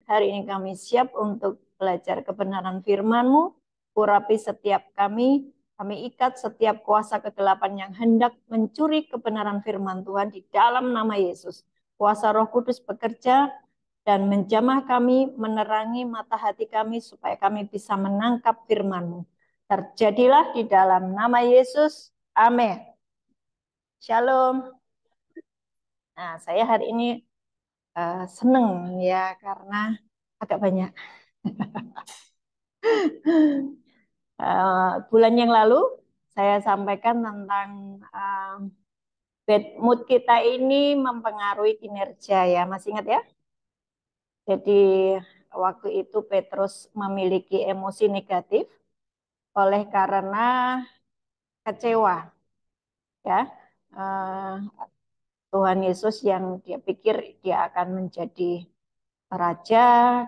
hari ini kami siap untuk belajar kebenaran firman-Mu. Urapi setiap kami ikat setiap kuasa kegelapan yang hendak mencuri kebenaran firman Tuhan di dalam nama Yesus. Kuasa Roh Kudus bekerja dan menjamah kami, menerangi mata hati kami supaya kami bisa menangkap firman-Mu. Terjadilah di dalam nama Yesus. Amin. Shalom. Nah, saya hari ini seneng ya karena agak banyak. Bulan yang lalu saya sampaikan tentang bad mood kita ini mempengaruhi kinerja ya, masih ingat ya? Jadi waktu itu Petrus memiliki emosi negatif oleh karena kecewa ya. Tuhan Yesus yang dia pikir dia akan menjadi raja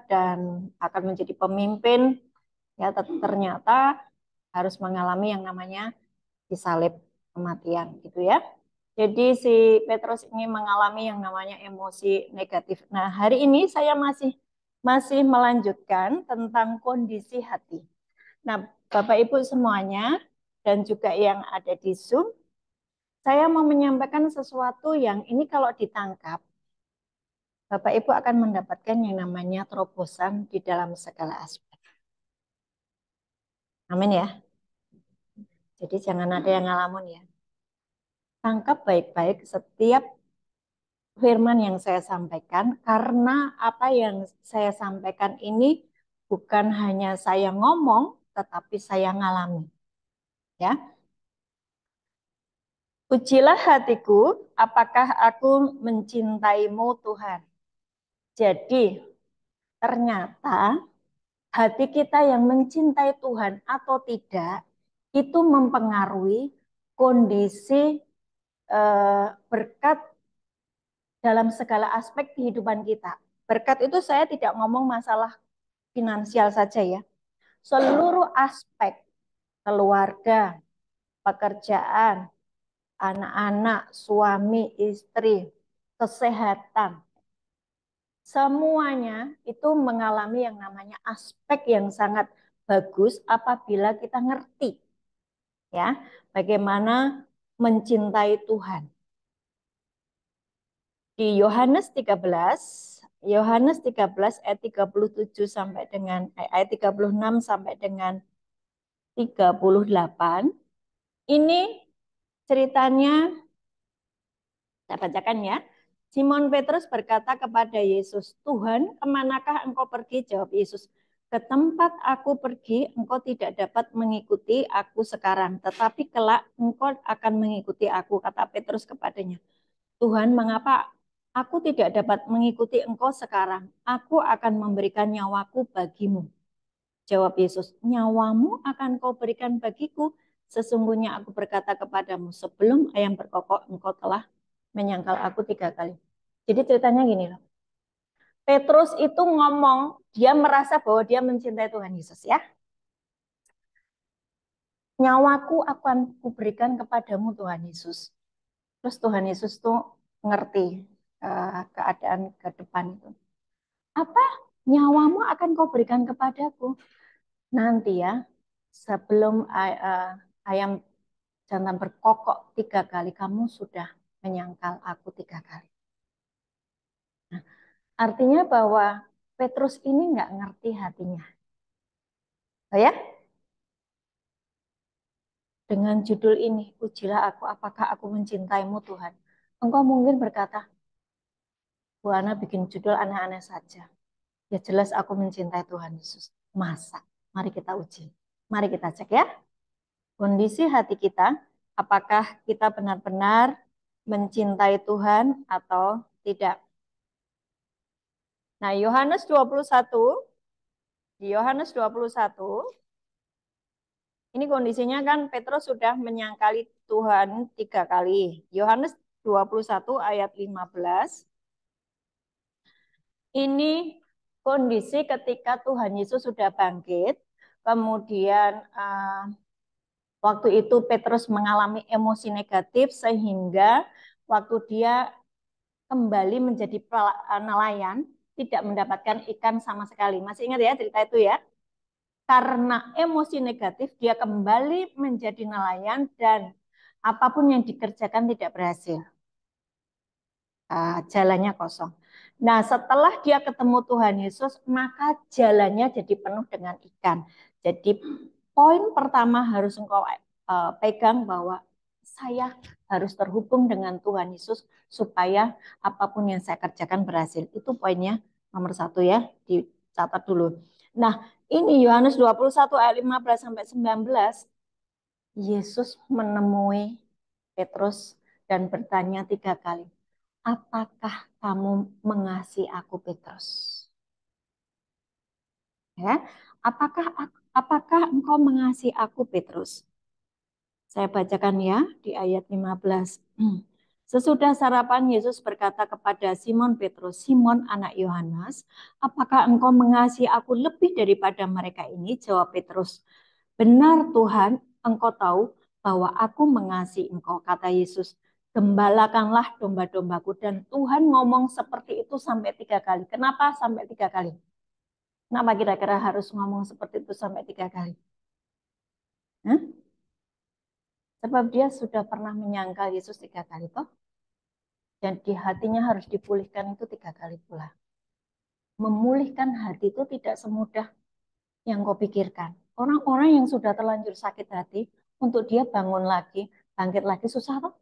dan akan menjadi pemimpin ya, ternyata harus mengalami yang namanya disalib kematian gitu ya. Jadi si Petrus ini mengalami yang namanya emosi negatif. Nah, hari ini saya masih melanjutkan tentang kondisi hati. Nah, Bapak Ibu semuanya dan juga yang ada di Zoom, saya mau menyampaikan sesuatu yang ini kalau ditangkap, Bapak Ibu akan mendapatkan yang namanya terobosan di dalam segala aspek. Amin ya. Jadi jangan ada yang ngalamun ya. Tangkap baik-baik setiap firman yang saya sampaikan, karena apa yang saya sampaikan ini bukan hanya saya ngomong, tetapi saya ngalami. Ya. Ujilah hatiku, apakah aku mencintaimu Tuhan. Jadi ternyata hati kita yang mencintai Tuhan atau tidak, itu mempengaruhi kondisi berkat dalam segala aspek kehidupan kita. Berkat itu saya tidak ngomong masalah finansial saja ya. Seluruh aspek keluarga, pekerjaan, anak-anak, suami, istri, kesehatan, semuanya itu mengalami yang namanya aspek yang sangat bagus apabila kita ngerti ya bagaimana mencintai Tuhan. Di Yohanes 13 ayat 37 sampai dengan ayat 36 sampai dengan 38. Ini ceritanya saya bacakan ya. Simon Petrus berkata kepada Yesus, "Tuhan, kemanakah engkau pergi?" Jawab Yesus, "Ke tempat aku pergi, engkau tidak dapat mengikuti aku sekarang, tetapi kelak engkau akan mengikuti aku." Kata Petrus kepadanya, "Tuhan, mengapa aku tidak dapat mengikuti engkau sekarang? Aku akan memberikan nyawaku bagimu." Jawab Yesus, "Nyawamu akan kau berikan bagiku. Sesungguhnya aku berkata kepadamu, sebelum ayam berkokok, engkau telah menyangkal aku 3 kali." Jadi ceritanya gini loh. Petrus itu ngomong, dia merasa bahwa dia mencintai Tuhan Yesus ya. Nyawaku akan kuberikan kepadamu Tuhan Yesus. Terus Tuhan Yesus tuh ngerti keadaan ke depan itu. Apa? Nyawamu akan kau berikan kepadaku. Nanti ya, sebelum ayam jantan berkokok 3 kali, kamu sudah menyangkal aku 3 kali. Nah, artinya bahwa Petrus ini nggak ngerti hatinya. Oh ya? Dengan judul ini, ujilah aku, apakah aku mencintaimu Tuhan. Engkau mungkin berkata, Bu Ana bikin judul aneh-aneh saja. Ya jelas aku mencintai Tuhan Yesus. Masa? Mari kita uji. Mari kita cek ya. Kondisi hati kita, apakah kita benar-benar mencintai Tuhan atau tidak. Nah, Yohanes 21, di Yohanes 21, ini kondisinya kan Petrus sudah menyangkali Tuhan 3 kali. Yohanes 21 ayat 15. Ini kondisi ketika Tuhan Yesus sudah bangkit. Kemudian waktu itu Petrus mengalami emosi negatif sehingga waktu dia kembali menjadi nelayan, tidak mendapatkan ikan sama sekali. Masih ingat ya cerita itu ya? Karena emosi negatif, dia kembali menjadi nelayan dan apapun yang dikerjakan tidak berhasil. Jalannya kosong. Nah, setelah dia ketemu Tuhan Yesus, maka jalannya jadi penuh dengan ikan. Jadi poin pertama harus engkau pegang bahwa saya harus terhubung dengan Tuhan Yesus supaya apapun yang saya kerjakan berhasil. Itu poinnya nomor 1 ya, dicatat dulu. Nah, ini Yohanes 21 ayat 15 sampai 19, Yesus menemui Petrus dan bertanya 3 kali. Apakah kamu mengasihi aku, Petrus? Ya, apakah engkau mengasihi aku, Petrus? Saya bacakan ya di ayat 15. Sesudah sarapan, Yesus berkata kepada Simon Petrus, Simon anak Yohanes, apakah engkau mengasihi aku lebih daripada mereka ini? Jawab Petrus, benar Tuhan, engkau tahu bahwa aku mengasihi engkau. Kata Yesus, gembalakanlah domba-dombaku. Dan Tuhan ngomong seperti itu sampai 3 kali. Kenapa sampai 3 kali? Kenapa kira-kira harus ngomong seperti itu sampai 3 kali? Hah? Sebab dia sudah pernah menyangkal Yesus 3 kali toh. Dan di hatinya harus dipulihkan itu 3 kali pula. Memulihkan hati itu tidak semudah yang kau pikirkan. Orang-orang yang sudah terlanjur sakit hati, untuk dia bangun lagi, bangkit lagi susah toh.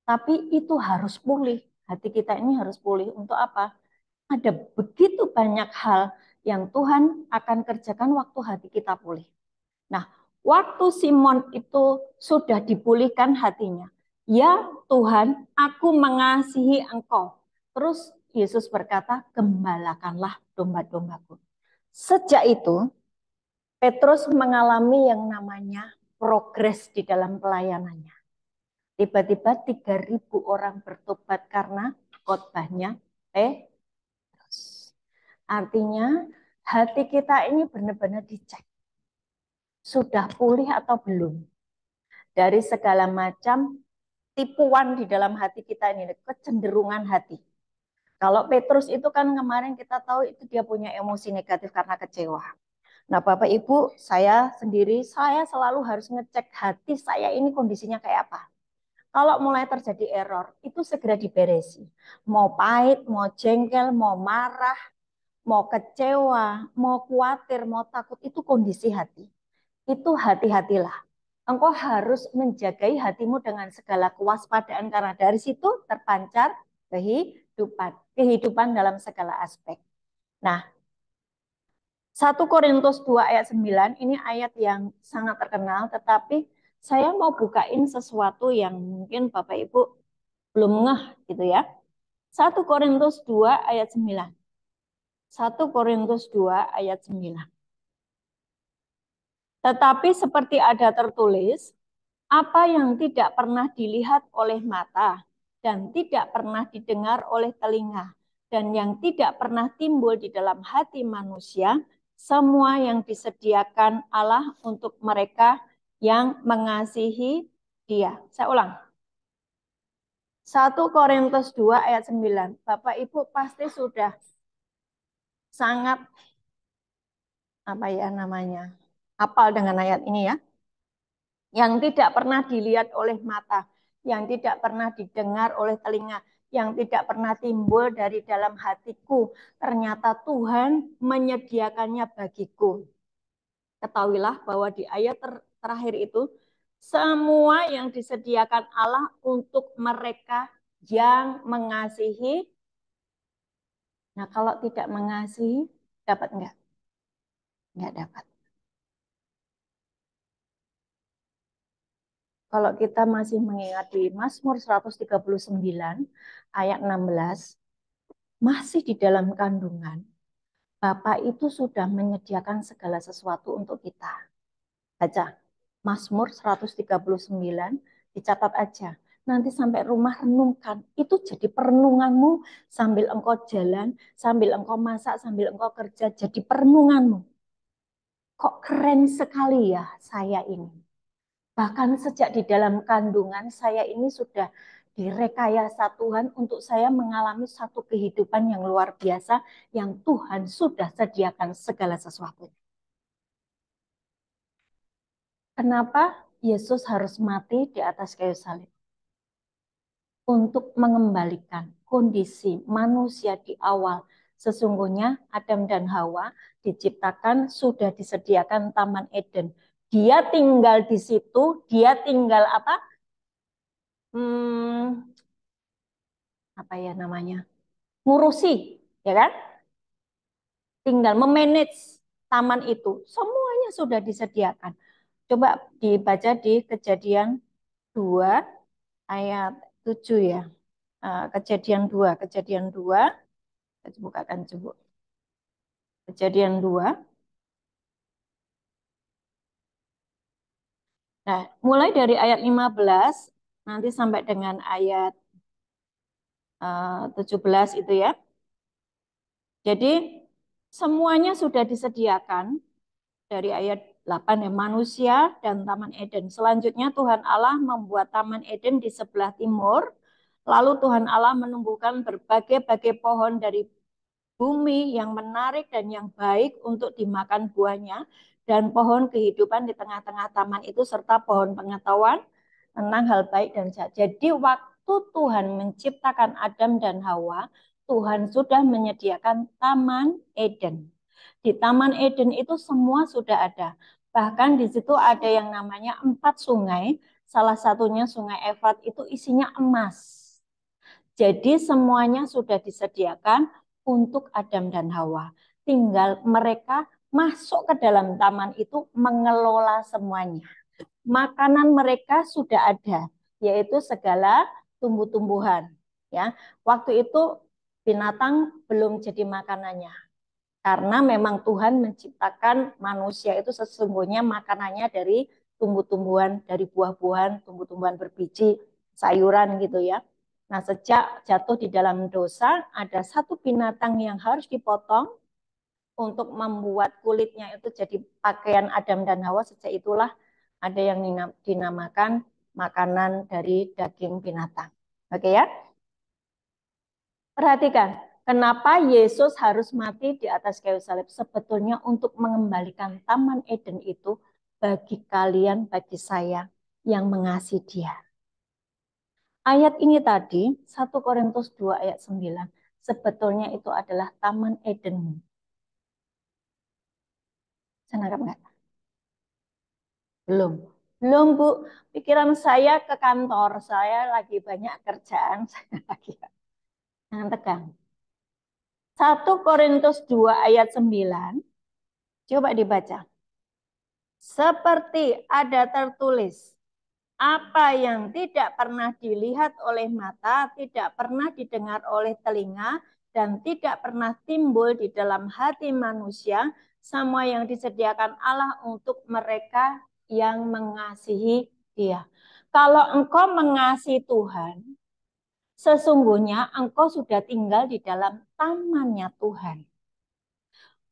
Tapi itu harus pulih. Hati kita ini harus pulih untuk apa? Ada begitu banyak hal yang Tuhan akan kerjakan waktu hati kita pulih. Nah, waktu Simon itu sudah dipulihkan hatinya. Ya Tuhan, aku mengasihi engkau. Terus Yesus berkata, gembalakanlah domba-dombaku. Sejak itu, Petrus mengalami yang namanya progres di dalam pelayanannya. Tiba-tiba 3.000 orang bertobat karena khotbahnya Petrus. Artinya hati kita ini benar-benar dicek. Sudah pulih atau belum? Dari segala macam tipuan di dalam hati kita ini, kecenderungan hati. Kalau Petrus itu kan kemarin kita tahu itu dia punya emosi negatif karena kecewa. Nah, Bapak Ibu, saya sendiri, saya selalu harus ngecek hati saya ini kondisinya kayak apa. Kalau mulai terjadi error, itu segera diberesi. Mau pahit, mau jengkel, mau marah, mau kecewa, mau khawatir, mau takut, itu kondisi hati. Itu hati-hatilah. Engkau harus menjagai hatimu dengan segala kewaspadaan karena dari situ terpancar kehidupan. Kehidupan dalam segala aspek. Nah, 1 Korintus 2 ayat 9 ini ayat yang sangat terkenal, tetapi saya mau bukain sesuatu yang mungkin Bapak Ibu belum ngeh gitu ya. 1 Korintus 2 ayat 9. 1 Korintus 2 ayat 9. Tetapi seperti ada tertulis, apa yang tidak pernah dilihat oleh mata dan tidak pernah didengar oleh telinga dan yang tidak pernah timbul di dalam hati manusia, semua yang disediakan Allah untuk mereka yang mengasihi Dia. Saya ulang. 1 Korintus 2 ayat 9. Bapak Ibu pasti sudah sangat apa ya namanya? Hafal dengan ayat ini ya. Yang tidak pernah dilihat oleh mata, yang tidak pernah didengar oleh telinga, yang tidak pernah timbul dari dalam hatiku. Ternyata Tuhan menyediakannya bagiku. Ketahuilah bahwa di ayat terakhir itu, semua yang disediakan Allah untuk mereka yang mengasihi. Nah, kalau tidak mengasihi, dapat enggak? Enggak dapat. Kalau kita masih mengingat di Mazmur 139 ayat 16, masih di dalam kandungan, Bapak itu sudah menyediakan segala sesuatu untuk kita. Baca Mazmur 139, dicatat aja. Nanti sampai rumah renungkan. Itu jadi perenunganmu sambil engkau jalan, sambil engkau masak, sambil engkau kerja. Jadi perenunganmu. Kok keren sekali ya saya ini. Bahkan sejak di dalam kandungan saya ini sudah direkayasa Tuhan untuk saya mengalami satu kehidupan yang luar biasa yang Tuhan sudah sediakan segala sesuatu. Kenapa Yesus harus mati di atas kayu salib? Untuk mengembalikan kondisi manusia di awal. Sesungguhnya Adam dan Hawa diciptakan sudah disediakan Taman Eden. Dia tinggal di situ, dia tinggal apa? Apa ya namanya? Ngurusi, ya kan? Tinggal memanage taman itu. Semuanya sudah disediakan. Coba dibaca di Kejadian 2 ayat 7 ya. Kejadian 2, bukakan coba. Kejadian 2. Nah, mulai dari ayat 15 nanti sampai dengan ayat 17 itu ya. Jadi semuanya sudah disediakan dari ayat 8 ya, manusia dan Taman Eden. Selanjutnya Tuhan Allah membuat Taman Eden di sebelah timur. Lalu Tuhan Allah menumbuhkan berbagai-bagai pohon dari bumi yang menarik dan yang baik untuk dimakan buahnya, dan pohon kehidupan di tengah-tengah taman itu, serta pohon pengetahuan tentang hal baik dan jahat. Jadi waktu Tuhan menciptakan Adam dan Hawa, Tuhan sudah menyediakan Taman Eden. Di Taman Eden itu semua sudah ada. Bahkan di situ ada yang namanya 4 sungai. Salah satunya Sungai Efrat itu isinya emas. Jadi semuanya sudah disediakan untuk Adam dan Hawa. Tinggal mereka masuk ke dalam taman itu mengelola semuanya. Makanan mereka sudah ada, yaitu segala tumbuh-tumbuhan. Ya, waktu itu binatang belum jadi makanannya. Karena memang Tuhan menciptakan manusia itu sesungguhnya makanannya dari tumbuh-tumbuhan, dari buah-buahan, tumbuh-tumbuhan berbiji, sayuran gitu ya. Nah, sejak jatuh di dalam dosa, ada satu binatang yang harus dipotong untuk membuat kulitnya itu jadi pakaian Adam dan Hawa. Sejak itulah ada yang dinamakan makanan dari daging binatang. Oke ya? Perhatikan, kenapa Yesus harus mati di atas kayu salib? Sebetulnya untuk mengembalikan Taman Eden itu bagi kalian, bagi saya yang mengasihi Dia. Ayat ini tadi, 1 Korintus 2 ayat 9, sebetulnya itu adalah Taman Eden. Saya nangkap nggak? Belum. Belum, Bu. Pikiran saya ke kantor, saya lagi banyak kerjaan, saya lagi jangan tegang. 1 Korintus 2 ayat 9, coba dibaca. Seperti ada tertulis, apa yang tidak pernah dilihat oleh mata, tidak pernah didengar oleh telinga, dan tidak pernah timbul di dalam hati manusia, semua yang disediakan Allah untuk mereka yang mengasihi Dia. Kalau engkau mengasihi Tuhan, sesungguhnya engkau sudah tinggal di dalam tamannya Tuhan.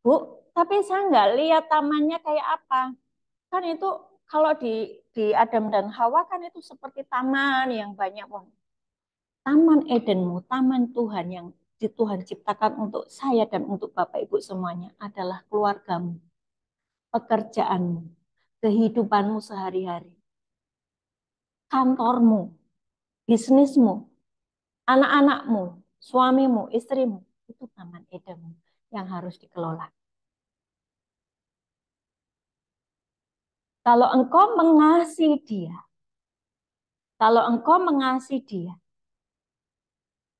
Bu, tapi saya nggak lihat tamannya kayak apa. Kan itu kalau di Adam dan Hawa kan itu seperti taman yang banyak pohon. Taman Edenmu, taman Tuhan yang Tuhan ciptakan untuk saya dan untuk Bapak Ibu semuanya adalah keluargamu, pekerjaanmu, kehidupanmu sehari-hari, kantormu, bisnismu, anak-anakmu, suamimu, istrimu. Itu taman Edenmu yang harus dikelola. Kalau engkau mengasihi Dia, kalau engkau mengasihi Dia,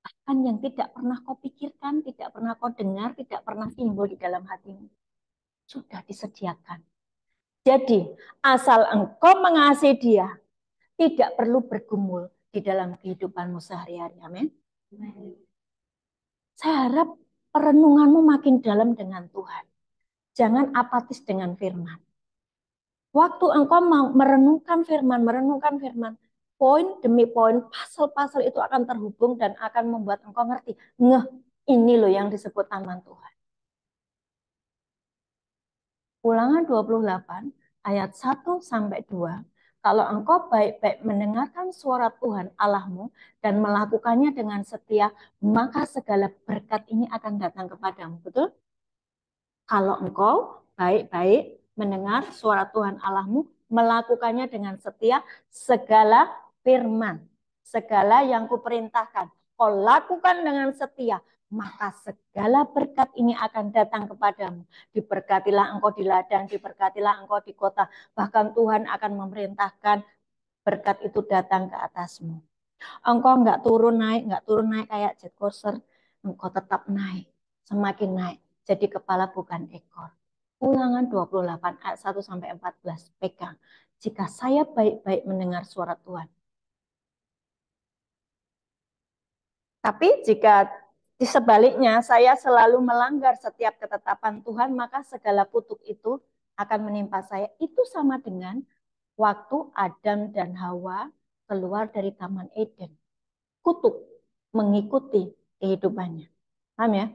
bahkan yang tidak pernah kau pikirkan, tidak pernah kau dengar, tidak pernah timbul di dalam hatimu, sudah disediakan. Jadi, asal engkau mengasihi Dia, tidak perlu bergumul di dalam kehidupanmu sehari-hari. Amin. Saya harap perenunganmu makin dalam dengan Tuhan. Jangan apatis dengan firman. Waktu engkau mau merenungkan firman, poin demi poin, pasal-pasal itu akan terhubung dan akan membuat engkau ngerti. Ngeh, ini loh yang disebut taman Tuhan. Ulangan 28 ayat 1 sampai 2. Kalau engkau baik-baik mendengarkan suara Tuhan Allahmu dan melakukannya dengan setia, maka segala berkat ini akan datang kepadamu. Betul? Kalau engkau baik-baik mendengar suara Tuhan Allahmu, melakukannya dengan setia, segala firman, segala yang kuperintahkan, kau lakukan dengan setia, maka segala berkat ini akan datang kepadamu. Diberkatilah engkau di ladang, diberkatilah engkau di kota, bahkan Tuhan akan memerintahkan berkat itu datang ke atasmu. Engkau nggak turun naik kayak jet coaster, engkau tetap naik, semakin naik. Jadi kepala bukan ekor. Ulangan 28 ayat 1 sampai 14 pegang. Jika saya baik-baik mendengar suara Tuhan. Tapi jika di sebaliknya saya selalu melanggar setiap ketetapan Tuhan, maka segala kutuk itu akan menimpa saya. Itu sama dengan waktu Adam dan Hawa keluar dari Taman Eden. Kutuk mengikuti kehidupannya. Paham ya?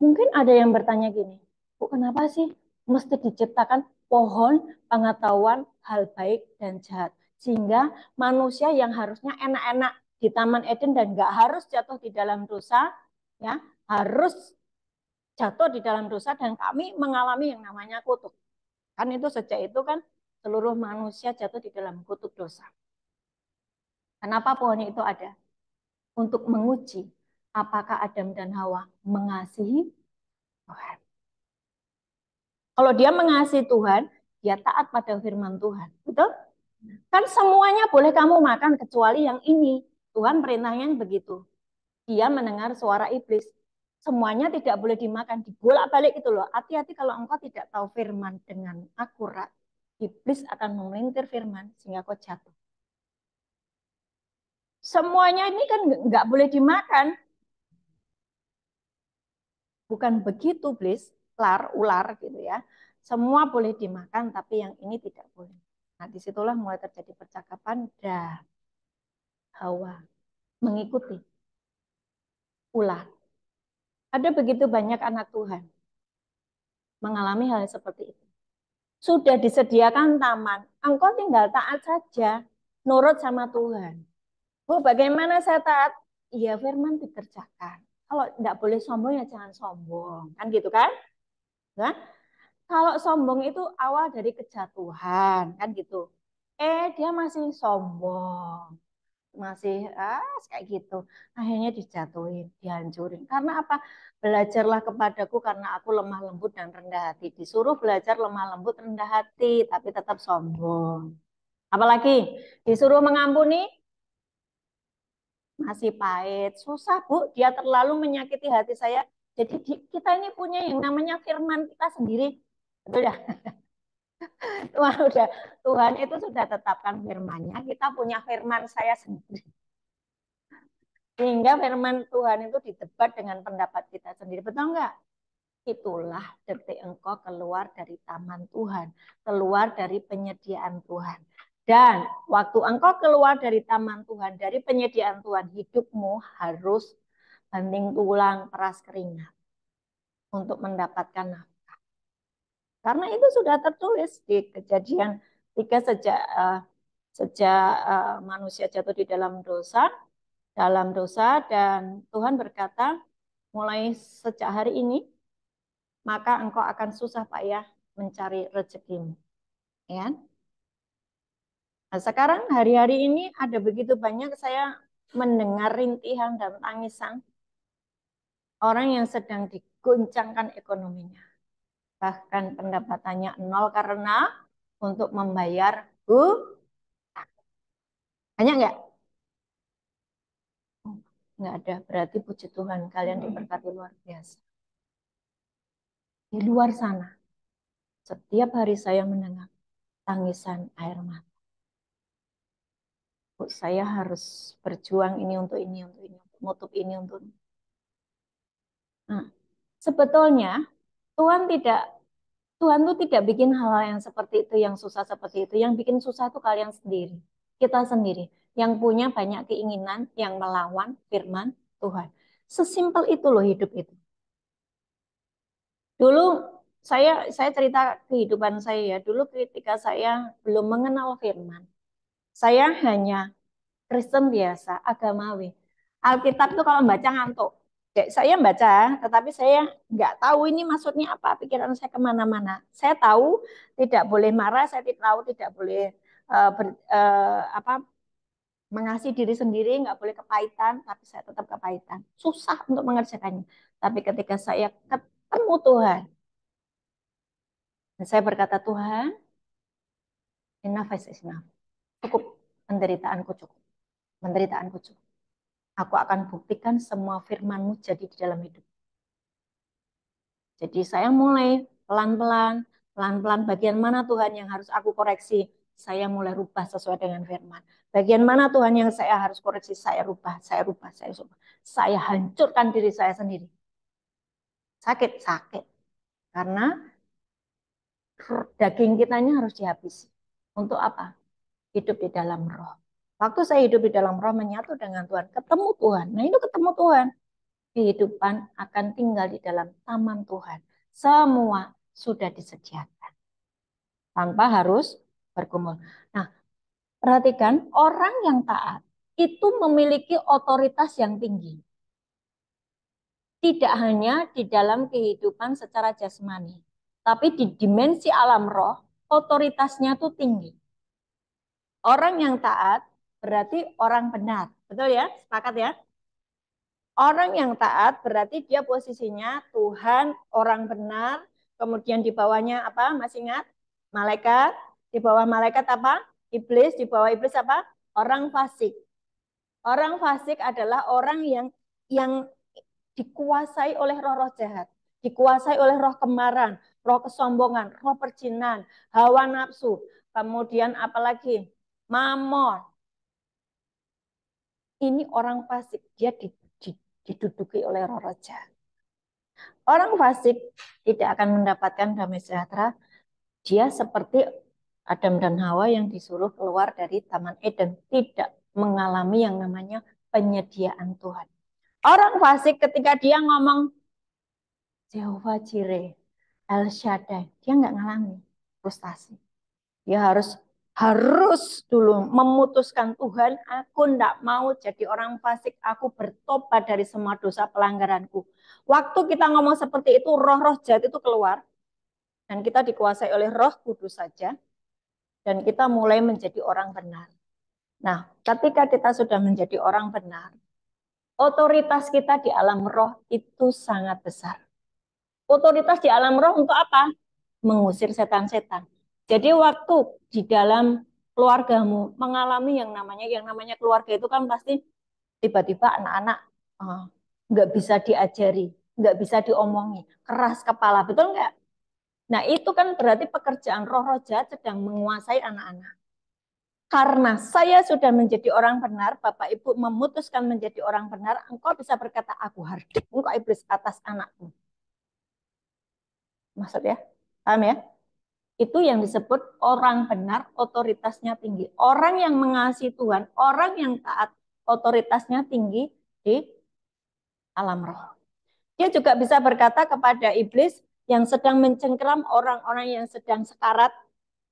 Mungkin ada yang bertanya gini, Bu, kenapa sih mesti diciptakan pohon pengetahuan hal baik dan jahat? Sehingga manusia yang harusnya enak-enak di Taman Eden dan nggak harus jatuh di dalam dosa, ya harus jatuh di dalam dosa dan kami mengalami yang namanya kutuk. Kan itu sejak itu kan seluruh manusia jatuh di dalam kutuk dosa. Kenapa pohon itu ada? Untuk menguji apakah Adam dan Hawa mengasihi Tuhan. Kalau dia mengasihi Tuhan, dia taat pada firman Tuhan. Betul? Kan semuanya boleh kamu makan kecuali yang ini. Tuhan perintahnya begitu. Dia mendengar suara iblis. Semuanya tidak boleh dimakan. Dibolak-balik itu loh. Hati-hati kalau engkau tidak tahu firman dengan akurat. Iblis akan memelintir firman sehingga kau jatuh. Semuanya ini kan nggak boleh dimakan. Bukan begitu, Blis. Ular gitu ya. Semua boleh dimakan, tapi yang ini tidak boleh. Nah, disitulah mulai terjadi percakapan dan Hawa mengikuti ular. Ada begitu banyak anak Tuhan mengalami hal seperti itu. Sudah disediakan taman, engkau tinggal taat saja, nurut sama Tuhan. Bu, bagaimana saya taat? Iya, firman dikerjakan. Kalau tidak boleh sombong ya jangan sombong, kan gitu kan? Nah, kalau sombong itu awal dari kejatuhan, kan gitu. Dia masih sombong, masih kayak gitu. Akhirnya dijatuhin, dihancurin. Karena apa? Belajarlah kepadaku karena aku lemah lembut dan rendah hati. Disuruh belajar lemah lembut, rendah hati, tapi tetap sombong. Apalagi disuruh mengampuni, masih pahit. Susah, Bu. Dia terlalu menyakiti hati saya. Jadi kita ini punya yang namanya firman kita sendiri. Betul ya? Tuhan itu sudah tetapkan firman-Nya. Kita punya firman saya sendiri. Sehingga firman Tuhan itu didebat dengan pendapat kita sendiri. Betul enggak? Itulah detik engkau keluar dari taman Tuhan. Keluar dari penyediaan Tuhan. Dan waktu engkau keluar dari taman Tuhan, dari penyediaan Tuhan, hidupmu harus banting tulang, peras keringat untuk mendapatkan nafkah. Karena itu sudah tertulis di Kejadian 3 sejak manusia jatuh di dalam dosa dan Tuhan berkata, mulai sejak hari ini maka engkau akan susah payah mencari rezekimu. Ya. Nah, sekarang hari-hari ini ada begitu banyak saya mendengar rintihan dan tangisan orang yang sedang diguncangkan ekonominya. Bahkan pendapatannya nol karena untuk membayar hutang. Banyak nggak? Nggak ada. Berarti puji Tuhan kalian diberkati luar biasa. Di luar sana, setiap hari saya mendengar tangisan air mata. Saya harus berjuang ini untuk ini, untuk ini, untuk nutup ini, untuk ini. Nah, sebetulnya Tuhan tuh tidak bikin hal yang seperti itu, yang susah seperti itu. Yang bikin susah itu kalian sendiri, kita sendiri, yang punya banyak keinginan, yang melawan firman Tuhan. Sesimpel itu loh hidup itu. Dulu Saya cerita kehidupan saya ya. Dulu ketika saya belum mengenal firman, saya hanya Kristen biasa, agamawi. Alkitab tuh kalau baca ngantuk. Saya baca, tetapi saya nggak tahu ini maksudnya apa. Pikiran saya kemana-mana. Saya tahu tidak boleh marah, saya tahu tidak boleh apa mengasihi diri sendiri, nggak boleh kepahitan, tapi saya tetap kepahitan. Susah untuk mengerjakannya. Tapi ketika saya ketemu Tuhan, dan saya berkata, Tuhan, enough is enough. Cukup, penderitaanku cukup. Penderitaanku cukup. Aku akan buktikan semua firman-Mu jadi di dalam hidup. Jadi saya mulai pelan-pelan, pelan-pelan bagian mana Tuhan yang harus aku koreksi. Saya mulai rubah sesuai dengan firman. Bagian mana Tuhan yang saya harus koreksi, saya rubah, saya rubah, saya rubah. Saya hancurkan diri saya sendiri. Sakit, sakit. Karena daging kitanya harus dihabisi. Untuk apa? Hidup di dalam roh. Waktu saya hidup di dalam roh menyatu dengan Tuhan, ketemu Tuhan. Nah itu ketemu Tuhan. Kehidupan akan tinggal di dalam taman Tuhan. Semua sudah disediakan. Tanpa harus bergumul. Nah, perhatikan orang yang taat itu memiliki otoritas yang tinggi. Tidak hanya di dalam kehidupan secara jasmani. Tapi di dimensi alam roh, otoritasnya itu tinggi. Orang yang taat berarti orang benar. Betul ya? Sepakat ya? Orang yang taat berarti dia posisinya Tuhan, orang benar, kemudian di bawahnya apa? Masih ingat? Malaikat, di bawah malaikat apa? Iblis, di bawah iblis apa? Orang fasik. Orang fasik adalah orang yang dikuasai oleh roh-roh jahat, dikuasai oleh roh kemarahan, roh kesombongan, roh perjinan, hawa nafsu, kemudian apalagi mamon. Ini orang fasik, dia diduduki oleh roh-roh jahat. Orang fasik tidak akan mendapatkan damai sejahtera. Dia seperti Adam dan Hawa yang disuruh keluar dari Taman Eden. Tidak mengalami yang namanya penyediaan Tuhan. Orang fasik ketika dia ngomong Jehovah Jireh, El Shaddai, dia nggak ngalami frustasi. Dia harus dulu memutuskan Tuhan, aku tidak mau jadi orang fasik, aku bertobat dari semua dosa pelanggaranku. Waktu kita ngomong seperti itu, roh-roh jahat itu keluar, dan kita dikuasai oleh roh kudus saja, dan kita mulai menjadi orang benar. Nah, ketika kita sudah menjadi orang benar, otoritas kita di alam roh itu sangat besar. Otoritas di alam roh untuk apa? Mengusir setan-setan. Jadi waktu di dalam keluargamu mengalami yang namanya keluarga itu kan pasti tiba-tiba anak-anak nggak bisa diajari, nggak bisa diomongi, keras kepala, betul nggak? Nah itu kan berarti pekerjaan roh-roh jahat sedang menguasai anak-anak. Karena saya sudah menjadi orang benar, Bapak Ibu memutuskan menjadi orang benar, engkau bisa berkata, aku hardik engkau iblis atas anakku. Maksud ya? Paham ya? Itu yang disebut orang benar, otoritasnya tinggi. Orang yang mengasihi Tuhan, orang yang taat, otoritasnya tinggi di alam roh. Dia juga bisa berkata kepada iblis yang sedang mencengkeram orang-orang yang sedang sekarat,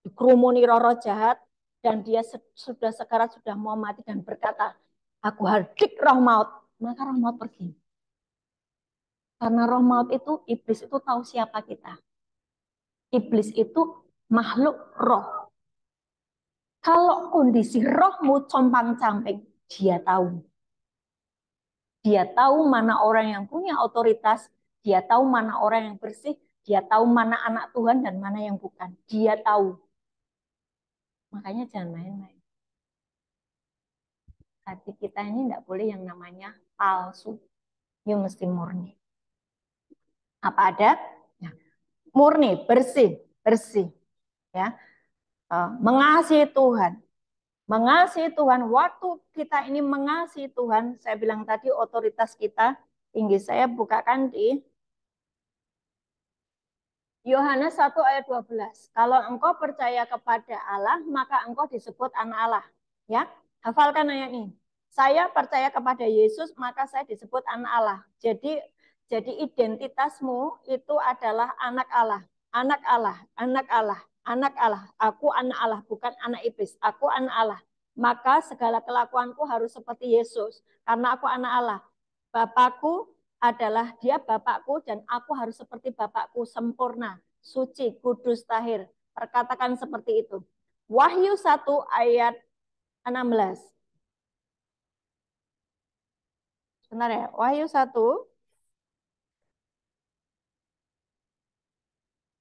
dikerumuni roh-roh jahat, dan dia sudah sekarat, sudah mau mati, dan berkata, aku hardik roh maut. Maka roh maut pergi. Karena roh maut itu, iblis itu tahu siapa kita. Iblis itu makhluk roh. Kalau kondisi rohmu compang-camping, dia tahu. Dia tahu mana orang yang punya otoritas, dia tahu mana orang yang bersih, dia tahu mana anak Tuhan dan mana yang bukan. Dia tahu. Makanya jangan main-main. Hati kita ini tidak boleh yang namanya palsu. You mesti murni. Apa ada? Ya. Murni, bersih, bersih. Ya, mengasihi Tuhan. Mengasihi Tuhan, waktu kita ini mengasihi Tuhan, saya bilang tadi otoritas kita tinggi. Saya bukakan di Yohanes 1 ayat 12. Kalau engkau percaya kepada Allah, maka engkau disebut anak Allah. Ya, hafalkan ayat ini. Saya percaya kepada Yesus, maka saya disebut anak Allah. Jadi identitasmu itu adalah anak Allah. anak Allah, anak Allah, anak Allah. Aku anak Allah, bukan anak iblis. Aku anak Allah. Maka segala kelakuanku harus seperti Yesus. Karena aku anak Allah. Bapakku adalah dia Bapakku dan aku harus seperti Bapakku sempurna, suci, kudus, tahir. Perkatakan seperti itu. Wahyu 1 ayat 16. Benar ya? Wahyu 1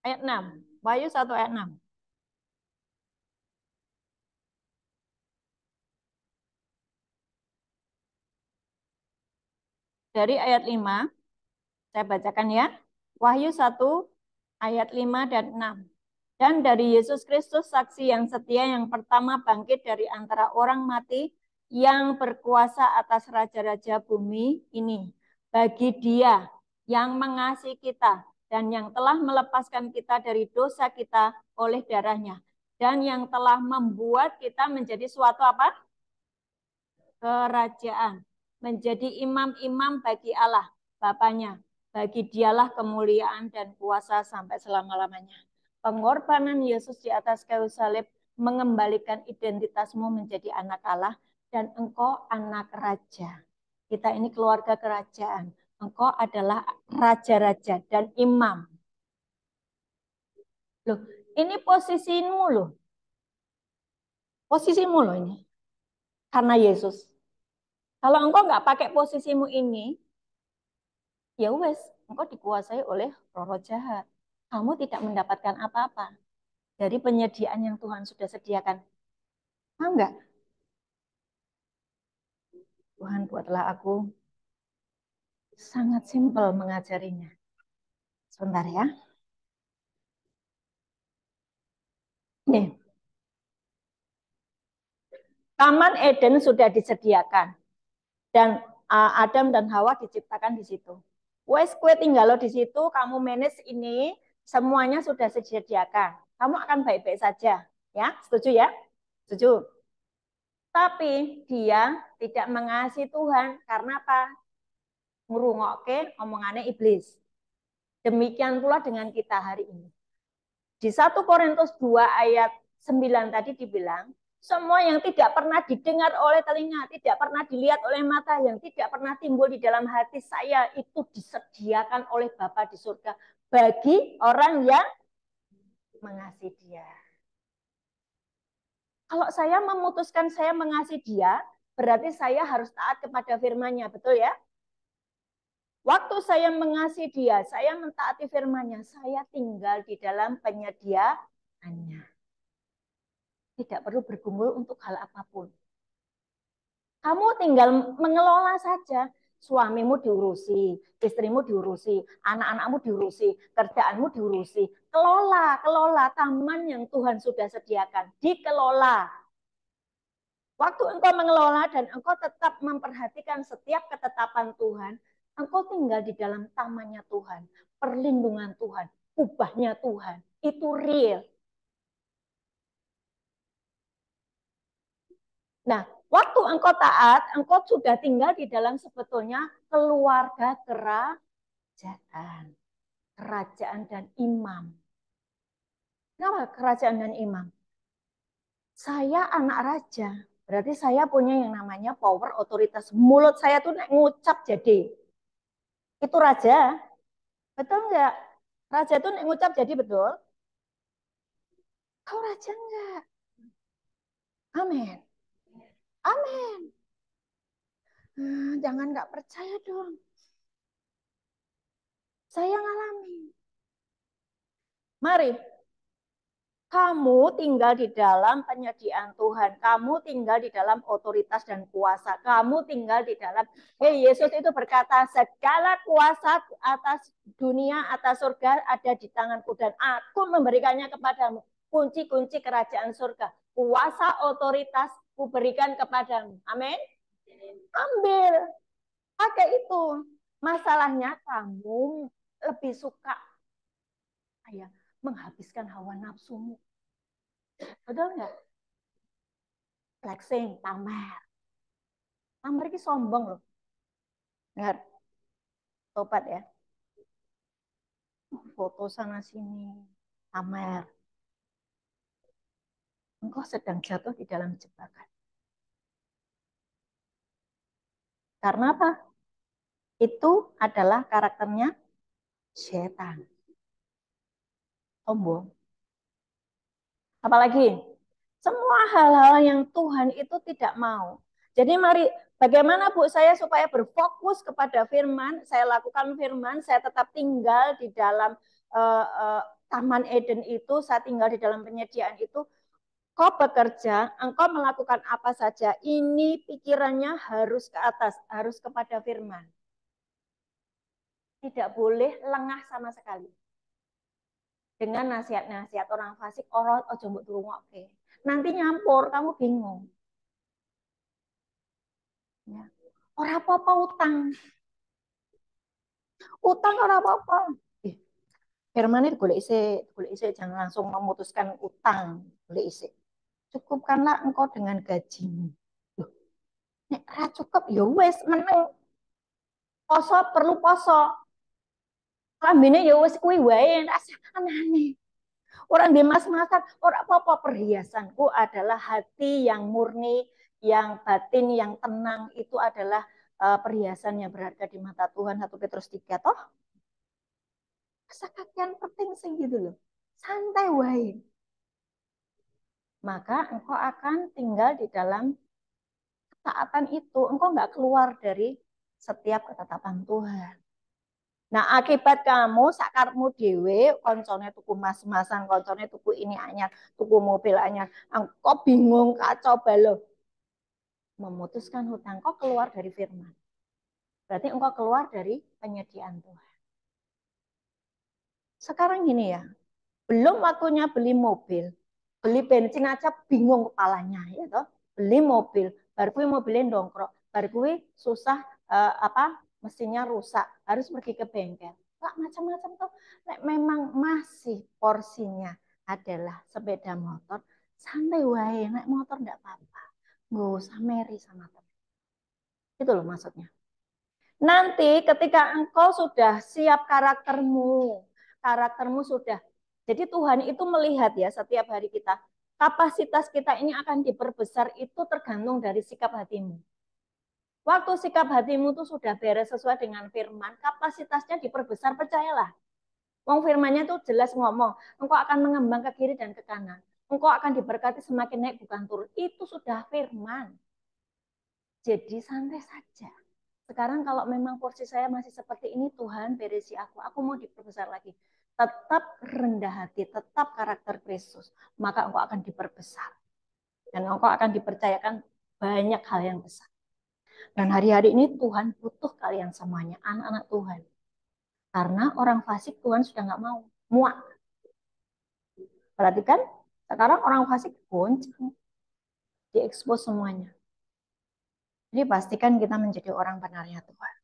ayat 6. Wahyu 1 ayat 6. Dari ayat 5, saya bacakan ya. Wahyu 1 ayat 5 dan 6. Dan dari Yesus Kristus saksi yang setia yang pertama bangkit dari antara orang mati yang berkuasa atas raja-raja bumi ini. Bagi dia yang mengasihi kita dan yang telah melepaskan kita dari dosa kita oleh darahnya. Dan yang telah membuat kita menjadi suatu apa? Kerajaan. Menjadi imam-imam bagi Allah, Bapaknya. Bagi dialah kemuliaan dan kuasa sampai selama-lamanya. Pengorbanan Yesus di atas kayu salib mengembalikan identitasmu menjadi anak Allah dan engkau anak raja. Kita ini keluarga kerajaan. Engkau adalah raja-raja dan imam. Loh, ini posisimu loh. Posisimu loh ini. Karena Yesus. Kalau engkau nggak pakai posisimu ini, ya wes, engkau dikuasai oleh roh-roh jahat. Kamu tidak mendapatkan apa-apa dari penyediaan yang Tuhan sudah sediakan. Mau nggak? Tuhan buatlah aku sangat simpel mengajarinya. Sebentar ya. Nih, Taman Eden sudah disediakan dan Adam dan Hawa diciptakan di situ. Wes kue tinggal lo di situ, kamu manage ini, semuanya sudah disediakan. Kamu akan baik-baik saja, ya? Setuju ya? Setuju. Tapi dia tidak mengasihi Tuhan karena apa? Ngurungokke omongannya iblis. Demikian pula dengan kita hari ini. Di 1 Korintus 2 ayat 9 tadi dibilang, semua yang tidak pernah didengar oleh telinga, tidak pernah dilihat oleh mata, yang tidak pernah timbul di dalam hati saya, itu disediakan oleh Bapa di surga bagi orang yang mengasihi dia. Kalau saya memutuskan saya mengasihi dia, berarti saya harus taat kepada firman-Nya, betul ya? Waktu saya mengasihi dia, saya mentaati firman-Nya, saya tinggal di dalam penyediaannya. Tidak perlu bergumul untuk hal apapun. Kamu tinggal mengelola saja. Suamimu diurusi, istrimu diurusi, anak-anakmu diurusi, kerjaanmu diurusi. Kelola taman yang Tuhan sudah sediakan. Dikelola. Waktu engkau mengelola dan engkau tetap memperhatikan setiap ketetapan Tuhan, engkau tinggal di dalam tamannya Tuhan, perlindungan Tuhan, ubahnya Tuhan. Itu real. Nah, waktu engkau taat, engkau sudah tinggal di dalam sebetulnya keluarga kerajaan. Kerajaan dan imam. Kenapa kerajaan dan imam? Saya anak raja. Berarti saya punya yang namanya power, otoritas. Mulut saya tuh ngucap jadi. Itu raja. Betul nggak? Raja tuh ngucap jadi betul. Kau raja nggak? Amin. Amin. Jangan nggak percaya dong. Saya ngalami. Mari, kamu tinggal di dalam penyediaan Tuhan. Kamu tinggal di dalam otoritas dan kuasa. Kamu tinggal di dalam, Yesus itu berkata, segala kuasa atas dunia, atas surga ada di tanganku. Dan aku memberikannya kepadamu. Kunci-kunci kerajaan surga. Kuasa otoritas kuberikan kepadamu. Amin. Ambil. Pakai itu. Masalahnya kamu lebih suka menghabiskan hawa nafsumu. Betul nggak? Flexing, pamer. Pamer ini sombong loh. Dengar, tobat ya. Foto sana sini. Amer, engkau sedang jatuh di dalam jebakan. Karena apa? Itu adalah karakternya setan. Sombong. Apalagi semua hal-hal yang Tuhan itu tidak mau. Jadi mari, bagaimana Bu saya supaya berfokus kepada firman, saya lakukan firman, saya tetap tinggal di dalam Taman Eden itu, saya tinggal di dalam penyediaan itu. Kau bekerja, engkau melakukan apa saja, ini pikirannya harus ke atas, harus kepada firman. Tidak boleh lengah sama sekali. Dengan nasihat-nasihat orang fasik, orang ojo mbok durungokke. Nanti nyampur, kamu bingung. Ya. Orang apa-apa utang. Utang orang apa-apa. Firman itu boleh isi, jangan langsung memutuskan utang, boleh isi. Cukupkanlah engkau dengan gajimu. Loh, nek ra cukup ya wes meneng. Poso perlu poso. Lambene ya wes kuwi wae, rasa aneh-aneh. Orang di mas-masan, orang apa-apa perhiasanku adalah hati yang murni, yang batin, yang tenang. Itu adalah perhiasan yang berharga di mata Tuhan. 1 Petrus 3. Toh, kesakakian penting sih gitu loh. Santai wae. Maka engkau akan tinggal di dalam ketaatan itu. Engkau nggak keluar dari setiap ketetapan Tuhan. Nah, akibat kamu sakarmu dewe, koncone tuku mas-masan, koncone tuku ini anyar, tuku mobil anyar, engkau bingung kacau balau. Memutuskan hutang, kau keluar dari firman. Berarti engkau keluar dari penyediaan Tuhan. Sekarang gini ya, belum waktunya beli mobil, beli bensin aja bingung kepalanya, ya toh. Beli mobil, baru gue mobilnya dongkrok, baru gue susah mesinnya rusak, harus pergi ke bengkel. Lah macam-macam tuh. Memang masih porsinya adalah sepeda motor, santai wae, naik motor enggak apa-apa. Nggak usah meri sama teman. Itu loh maksudnya. Nanti ketika engkau sudah siap karaktermu sudah. Jadi Tuhan itu melihat ya setiap hari kita, kapasitas kita ini akan diperbesar itu tergantung dari sikap hatimu. Waktu sikap hatimu itu sudah beres sesuai dengan firman, kapasitasnya diperbesar, percayalah. Wong firmannya itu jelas ngomong, engkau akan mengembang ke kiri dan ke kanan. Engkau akan diberkati semakin naik bukan turun. Itu sudah firman. Jadi santai saja. Sekarang kalau memang porsi saya masih seperti ini, Tuhan beresi aku mau diperbesar lagi. Tetap rendah hati, tetap karakter Kristus, maka engkau akan diperbesar. Dan engkau akan dipercayakan banyak hal yang besar. Dan hari-hari ini Tuhan butuh kalian semuanya, anak-anak Tuhan. Karena orang fasik Tuhan sudah nggak mau, muak. Perhatikan, sekarang orang fasik goncang, diekspos semuanya. Jadi pastikan kita menjadi orang benarnya Tuhan.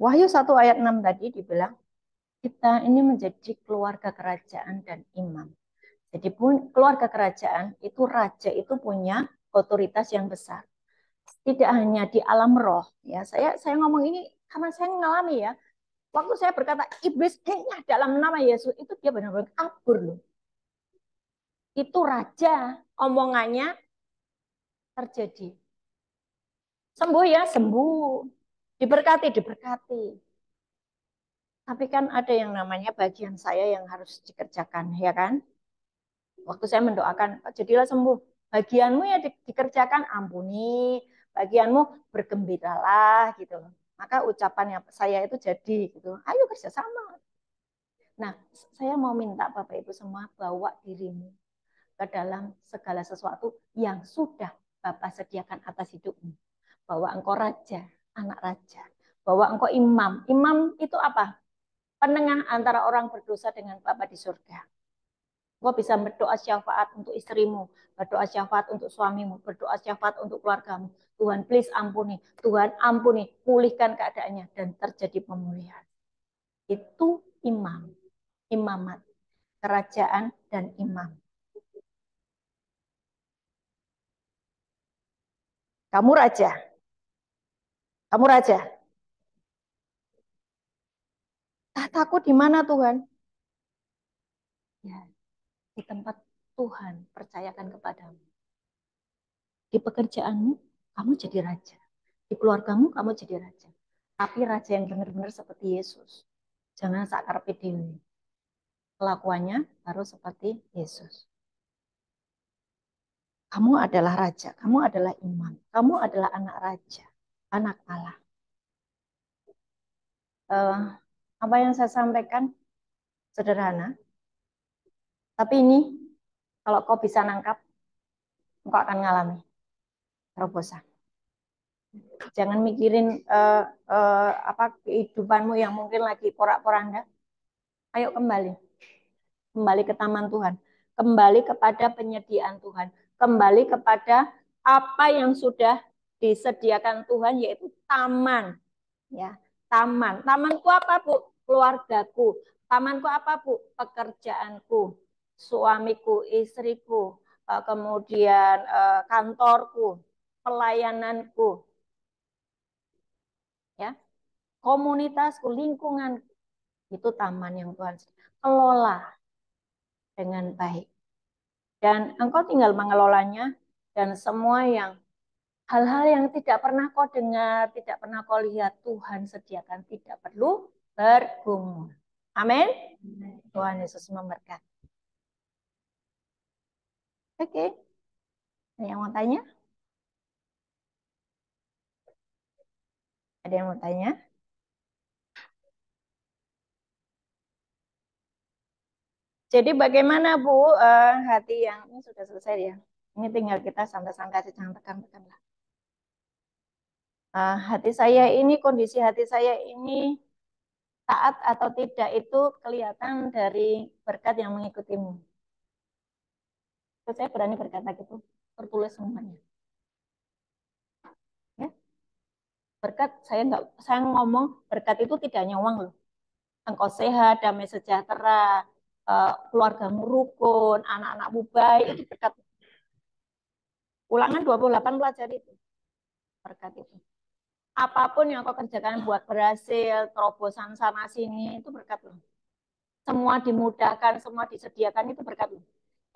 Wahyu 1 ayat 6 tadi dibilang, kita ini menjadi keluarga kerajaan dan imam. Jadi pun keluarga kerajaan itu raja itu punya otoritas yang besar. Tidak hanya di alam roh, ya. Saya ngomong ini karena saya mengalami ya. Waktu saya berkata iblis kayaknya dalam nama Yesus itu dia benar-benar kabur loh. Itu raja, omongannya terjadi. Sembuh ya, sembuh. Diberkati, diberkati. Tapi kan ada yang namanya bagian saya yang harus dikerjakan, ya kan? Waktu saya mendoakan, jadilah sembuh. Bagianmu ya dikerjakan, ampuni. Bagianmu bergembiralah gitu. Maka ucapan yang saya itu jadi gitu. Ayo kerjasama. Nah, saya mau minta Bapak Ibu semua bawa dirimu ke dalam segala sesuatu yang sudah Bapak sediakan atas hidupmu. Bahwa engkau raja, anak raja. Bahwa engkau imam. Imam itu apa? Penengah antara orang berdosa dengan Bapa di surga. Engkau bisa berdoa syafaat untuk istrimu, berdoa syafaat untuk suamimu, berdoa syafaat untuk keluargamu. Tuhan please ampuni, Tuhan ampuni, pulihkan keadaannya dan terjadi pemulihan. Itu imam, imamat, kerajaan dan imam. Kamu raja, kamu raja. Tahtaku di mana Tuhan? Ya, di tempat Tuhan percayakan kepadamu. Di pekerjaanmu, kamu jadi raja. Di keluargamu, kamu jadi raja. Tapi raja yang benar-benar seperti Yesus. Jangan sakar dewe. Kelakuannya harus seperti Yesus. Kamu adalah raja, kamu adalah imam, kamu adalah anak raja, anak Allah. Apa yang saya sampaikan sederhana, tapi ini kalau kau bisa nangkap, engkau akan mengalami terobosan. Jangan mikirin apa kehidupanmu yang mungkin lagi porak-poranda. Ayo kembali ke taman Tuhan, kembali kepada penyediaan Tuhan, kembali kepada apa yang sudah disediakan Tuhan, yaitu taman. Ya, tamanku apa, Bu? Keluargaku. Tamanku apa, Bu? Pekerjaanku, suamiku, istriku, kemudian kantorku, pelayananku, ya, komunitasku, lingkungan, itu taman yang Tuhan kelola dengan baik. Dan engkau tinggal mengelolanya, dan semua yang hal-hal yang tidak pernah kau dengar, tidak pernah kau lihat, Tuhan sediakan, tidak perlu bergumul. Amin. Tuhan Yesus memberkati. Oke. Ada yang mau tanya? Ada yang mau tanya? Jadi bagaimana Bu, hati yang ini sudah selesai ya? Ini tinggal kita sampai-sampai jangan tekan-tekan lah. Hati saya ini, kondisi hati saya ini taat atau tidak itu kelihatan dari berkat yang mengikutimu. Saya berani berkata gitu, tertulis semuanya. Ya. Berkat saya ngomong berkat itu tidak hanya uang loh. Engkau sehat, damai sejahtera, keluargamu rukun, anak-anakmu baik, itu berkat. Ulangan 28 pelajari itu. Berkat itu. Apapun yang kau kerjakan buat berhasil, terobosan sana sini, itu berkat loh. Semua dimudahkan, semua disediakan, itu berkat loh.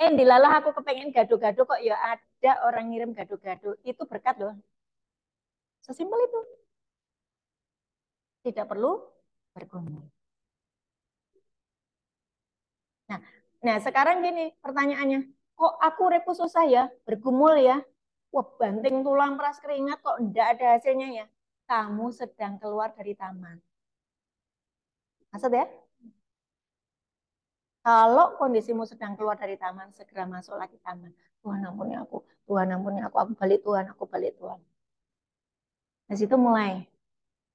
Dilalah aku kepengen gado-gado kok ya ada orang ngirim gado-gado, itu berkat loh. Sesimpel itu. Tidak perlu bergumul. Nah, sekarang gini pertanyaannya, kok aku repu susah ya, bergumul ya, wah banting tulang peras keringat kok enggak ada hasilnya ya. Kamu sedang keluar dari taman. Maksud ya? Kalau kondisimu sedang keluar dari taman, segera masuk lagi taman. Tuhan ampuni aku, Tuhan ampuni aku balik Tuhan, aku balik Tuhan. Di situ mulai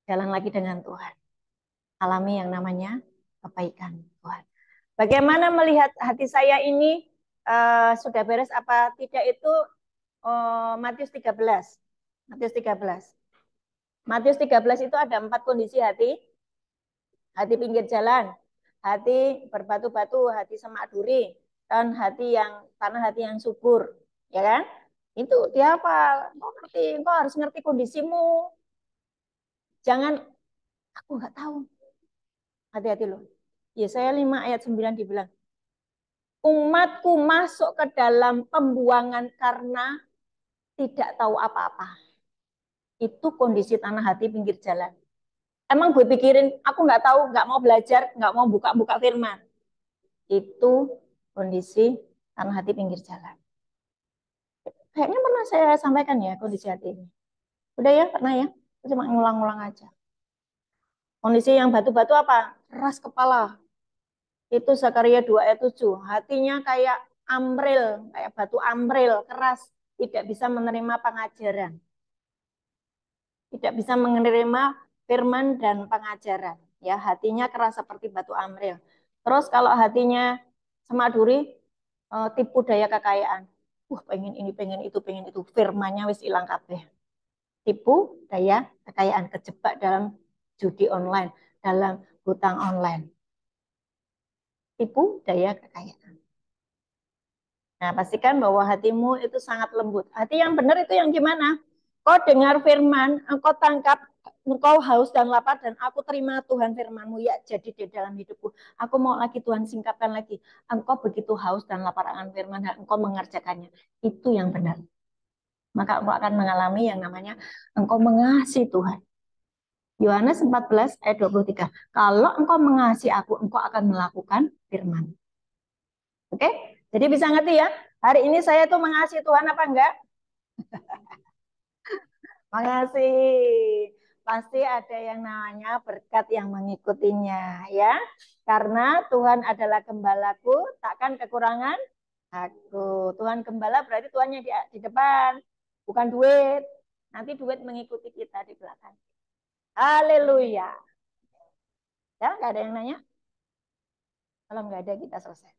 jalan lagi dengan Tuhan. Alami yang namanya kebaikan Tuhan. Bagaimana melihat hati saya ini sudah beres apa tidak itu Matius 13. Matius 13. Matius 13 itu ada 4 kondisi hati. Hati pinggir jalan, hati berbatu-batu, hati semak duri, dan hati yang subur, ya kan? Itu dia apa? Kau harus ngerti kondisimu. Jangan aku nggak tahu. Hati-hati loh. Yesaya 5 ayat 9 dibilang, umatku masuk ke dalam pembuangan karena tidak tahu apa-apa. Itu kondisi tanah hati pinggir jalan. Emang gue pikirin, aku nggak tahu, nggak mau belajar, nggak mau buka-buka firman. Itu kondisi tanah hati pinggir jalan. Kayaknya pernah saya sampaikan ya kondisi hati ini. Udah ya, pernah ya. Cuma ngulang-ngulang aja. Kondisi yang batu-batu apa? Keras kepala. Itu Zakaria 2 ayat 7. Hatinya kayak amril, kayak batu amril, keras. Tidak bisa menerima pengajaran. Tidak bisa menerima firman dan pengajaran. Ya, hatinya keras seperti batu amril. Terus kalau hatinya semaduri, tipu daya kekayaan. Pengen ini, pengen itu. Firmannya wis hilang kabeh. Tipu daya kekayaan, kejebak dalam judi online, dalam hutang online. Tipu daya kekayaan. Nah, pastikan bahwa hatimu itu sangat lembut. Hati yang benar itu yang gimana? Kau dengar firman, engkau tangkap, engkau haus dan lapar dan aku terima Tuhan firman-Mu ya jadi di dalam hidupku. Aku mau lagi Tuhan singkapkan lagi. Engkau begitu haus dan lapar akan firman dan engkau mengerjakannya. Itu yang benar. Maka engkau akan mengalami yang namanya engkau mengasihi Tuhan. Yohanes 14 ayat 23. Kalau engkau mengasihi aku, engkau akan melakukan firman. Oke? Jadi bisa ngerti ya? Hari ini saya tuh mengasihi Tuhan apa enggak? Makasih. Pasti ada yang namanya berkat yang mengikutinya ya. Karena Tuhan adalah gembalaku, takkan kekurangan aku. Tuhan gembala berarti Tuhannya di depan, bukan duit. Nanti duit mengikuti kita di belakang. Haleluya. Ya, nggak ada yang nanya? Kalau nggak ada kita selesai.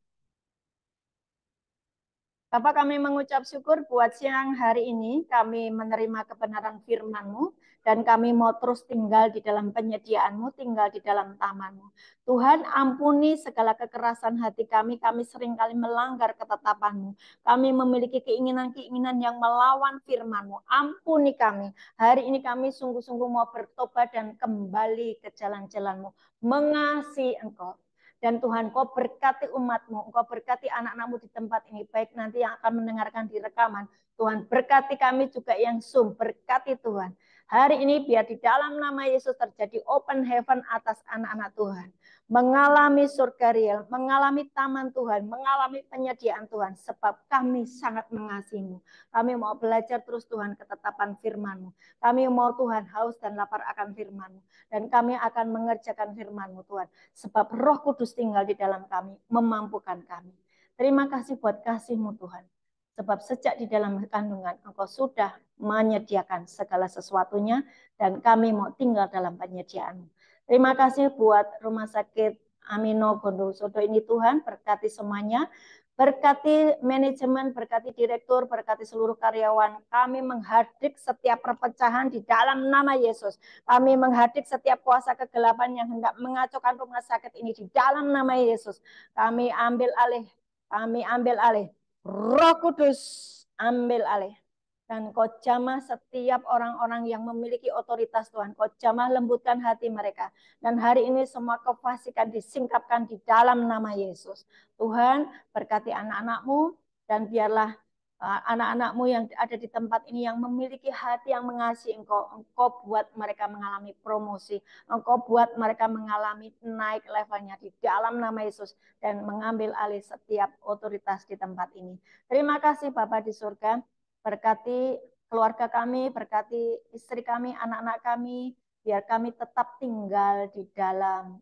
Bapak kami mengucap syukur buat siang hari ini kami menerima kebenaran firman-Mu dan kami mau terus tinggal di dalam penyediaan-Mu, tinggal di dalam taman-Mu. Tuhan ampuni segala kekerasan hati kami seringkali melanggar ketetapan-Mu. Kami memiliki keinginan-keinginan yang melawan firman-Mu. Ampuni kami. Hari ini kami sungguh-sungguh mau bertobat dan kembali ke jalan-jalan-Mu. Mengasihi Engkau. Dan Tuhan, kau berkati umatmu, kau berkati anak-anakmu di tempat ini, baik nanti yang akan mendengarkan di rekaman. Tuhan, berkati kami juga yang Zoom, berkati Tuhan. Hari ini biar di dalam nama Yesus terjadi open heaven atas anak-anak Tuhan. Mengalami surga real, mengalami taman Tuhan, mengalami penyediaan Tuhan. Sebab kami sangat mengasihimu. Kami mau belajar terus Tuhan ketetapan firman-Mu. Kami mau Tuhan haus dan lapar akan firman-Mu. Dan kami akan mengerjakan firman-Mu Tuhan. Sebab Roh Kudus tinggal di dalam kami, memampukan kami. Terima kasih buat kasih-Mu Tuhan. Sebab sejak di dalam kandungan Engkau sudah menyediakan segala sesuatunya dan kami mau tinggal dalam penyediaan-Mu. Terima kasih buat Rumah Sakit Amino Bondowoso ini Tuhan, berkati semuanya. Berkati manajemen, berkati direktur, berkati seluruh karyawan. Kami menghadik setiap perpecahan di dalam nama Yesus. Kami menghadik setiap kuasa kegelapan yang hendak mengacaukan rumah sakit ini di dalam nama Yesus. Kami ambil alih. Kami ambil alih. Roh Kudus ambil alih. Dan kau jamah setiap orang-orang yang memiliki otoritas Tuhan. Kau jamah lembutkan hati mereka. Dan hari ini semua kau pastikan disingkapkan di dalam nama Yesus. Tuhan berkati anak-anakmu dan biarlah anak-anakmu yang ada di tempat ini yang memiliki hati yang mengasihi Engkau. Engkau buat mereka mengalami promosi. Engkau buat mereka mengalami naik levelnya di dalam nama Yesus. Dan mengambil alih setiap otoritas di tempat ini. Terima kasih Bapa di surga. Berkati keluarga kami, berkati istri kami, anak-anak kami, biar kami tetap tinggal di dalam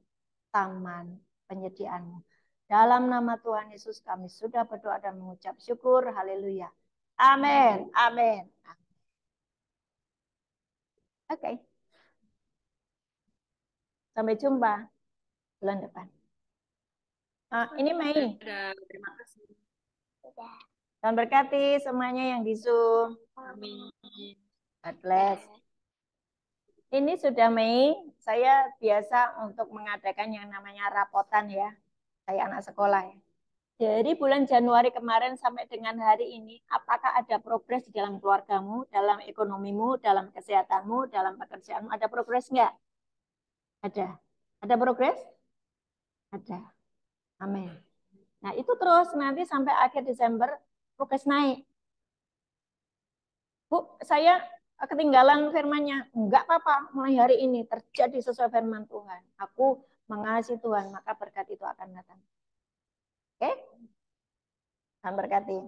taman penyediaan-Mu. Dalam nama Tuhan Yesus kami sudah berdoa dan mengucap syukur. Haleluya. Amin. Amin. Oke. Sampai jumpa bulan depan. Ini Mei. Terima kasih. Dan berkati semuanya yang di Zoom. Amin. God bless. Ini sudah Mei, saya biasa untuk mengadakan yang namanya rapotan ya. Saya anak sekolah ya. Dari bulan Januari kemarin sampai dengan hari ini, apakah ada progres di dalam keluargamu, dalam ekonomimu, dalam kesehatanmu, dalam pekerjaanmu? Ada progres enggak? Ada. Ada progres? Ada. Amin. Nah itu terus nanti sampai akhir Desember progres naik. Bu, saya ketinggalan firman-Nya. Enggak apa-apa, mulai hari ini terjadi sesuai firman Tuhan. Aku mengasihi Tuhan, maka berkat itu akan datang. Oke? Tuhan berkati.